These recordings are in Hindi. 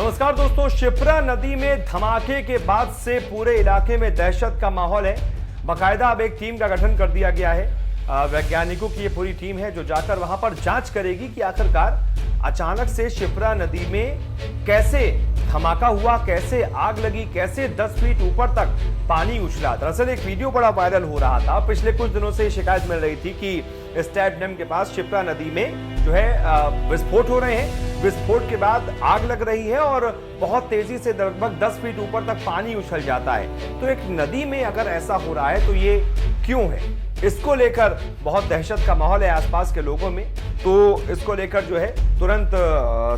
नमस्कार दोस्तों, शिप्रा नदी में धमाके के बाद से पूरे इलाके में दहशत का माहौल है। बाकायदा अब एक टीम का गठन कर दिया गया है। वैज्ञानिकों की ये पूरी टीम है जो जाकर वहां पर जांच करेगी कि आखिरकार अचानक से शिप्रा नदी में कैसे धमाका हुआ, कैसे आग लगी, कैसे 10 फीट ऊपर तक पानी उछला। दरअसल एक वीडियो बड़ा वायरल हो रहा था। पिछले कुछ दिनों से शिकायत मिल रही थी कि स्टैप डैम के पास शिप्रा नदी में जो है विस्फोट हो रहे हैं। विस्फोट के बाद आग लग रही है और बहुत तेजी से लगभग 10 फीट ऊपर तक पानी उछल जाता है। तो एक नदी में अगर ऐसा हो रहा है तो ये क्यों है, इसको लेकर बहुत दहशत का माहौल है आसपास के लोगों में। तो इसको लेकर जो है तुरंत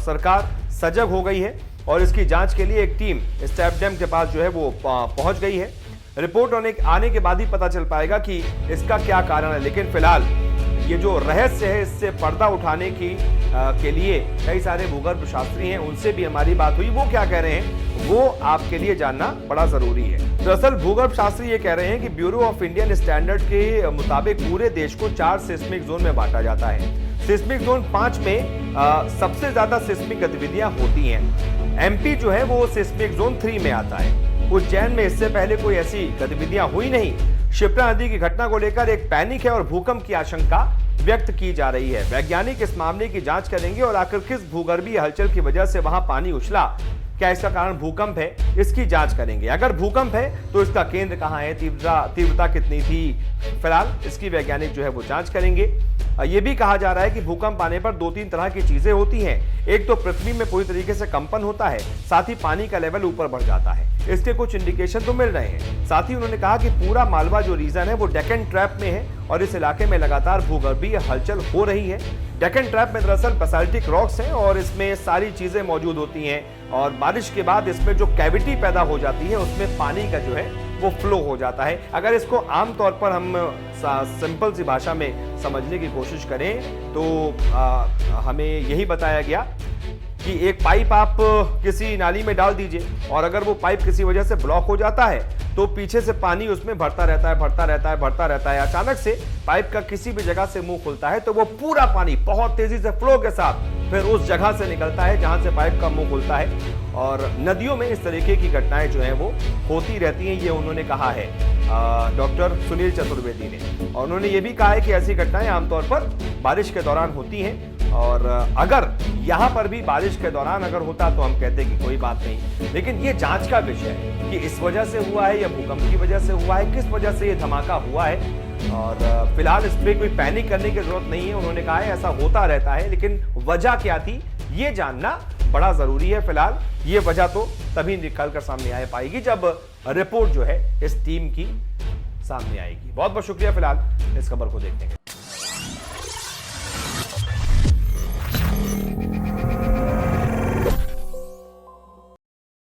सरकार सजग हो गई है और इसकी जांच के लिए एक टीम स्टैप डैम के पास जो है वो पहुंच गई है। रिपोर्ट आने के बाद ही पता चल पाएगा कि इसका क्या कारण है। लेकिन फिलहाल ये जो रहस्य है, इससे पर्दा उठाने के लिए कई सारे भूगर्भ शास्त्री हैं, उनसे भी हमारी बात हुई। वो क्या कह रहे हैं वो आपके लिए जानना बड़ा जरूरी है। दरअसल भूगर्भ शास्त्री ये कह रहे हैं कि ब्यूरो ऑफ इंडियन स्टैंडर्ड के मुताबिक पूरे देश को 4 सिस्मिक जोन में बांटा जाता है। सिस्मिक जोन 5 में सबसे ज्यादा सिस्मिक गतिविधियां होती हैं। एमपी जो है वो सिस्मिक जोन 3 में आता है। उज्जैन में इससे पहले कोई ऐसी गतिविधियां हुई नहीं। शिप्रा नदी की घटना को लेकर एक पैनिक है और भूकंप की आशंका व्यक्त की जा रही है। वैज्ञानिक इस मामले की जांच करेंगे और आखिर किस भूगर्भीय हलचल की वजह से वहां पानी उछला, क्या इसका कारण भूकंप है, इसकी जांच करेंगे। अगर भूकंप है तो इसका केंद्र कहां है, तीव्रता कितनी थी, फिलहाल इसकी वैज्ञानिक जो है वो जांच करेंगे। यह भी कहा जा रहा है कि भूकंप आने पर 2-3 तरह की चीजें होती हैं। एक तो पृथ्वी में पूरी तरीके से कंपन होता है, साथ ही पानी का लेवल ऊपर बढ़ जाता है। इसके कुछ इंडिकेशन तो मिल रहे हैं। साथ ही उन्होंने कहा कि पूरा मालवा जो रीजन है वो डेक्कन ट्रैप में है और इस इलाके में लगातार भूगर्भीय हलचल हो रही है। डेक्कन ट्रैप में दरअसल बेसाल्टिक रॉक्स हैं और इसमें सारी चीजें मौजूद होती हैं और बारिश के बाद इसमें जो कैविटी पैदा हो जाती है उसमें पानी का जो है वो फ्लो हो जाता है। अगर इसको आमतौर पर हम सिंपल सी भाषा में समझने की कोशिश करें तो हमें यही बताया गया कि एक पाइप आप किसी नाली में डाल दीजिए और अगर वो पाइप किसी वजह से ब्लॉक हो जाता है तो पीछे से पानी उसमें भरता रहता है। अचानक से पाइप का किसी भी जगह से मुंह खुलता है तो वो पूरा पानी बहुत तेजी से फ्लो के साथ फिर उस जगह से निकलता है जहां से पाइप का मुंह खुलता है। और नदियों में इस तरीके की घटनाएं जो है वो होती रहती हैं, ये उन्होंने कहा है डॉक्टर सुनील चतुर्वेदी ने। और उन्होंने ये भी कहा है कि ऐसी घटनाएं आमतौर पर बारिश के दौरान होती हैं और अगर यहाँ पर भी बारिश के दौरान अगर होता तो हम कहते कि कोई बात नहीं। लेकिन ये जांच का विषय है कि इस वजह से हुआ है या भूकंप की वजह से हुआ है, किस वजह से ये धमाका हुआ है। और फिलहाल इसमें कोई पैनिक करने की जरूरत नहीं है। उन्होंने कहा है ऐसा होता रहता है, लेकिन वजह क्या थी ये जानना बड़ा जरूरी है। फिलहाल ये वजह तो तभी निकल कर सामने आ पाएगी जब रिपोर्ट जो है इस टीम की सामने आएगी। बहुत बहुत शुक्रिया फिलहाल इस खबर को देखने के लिए।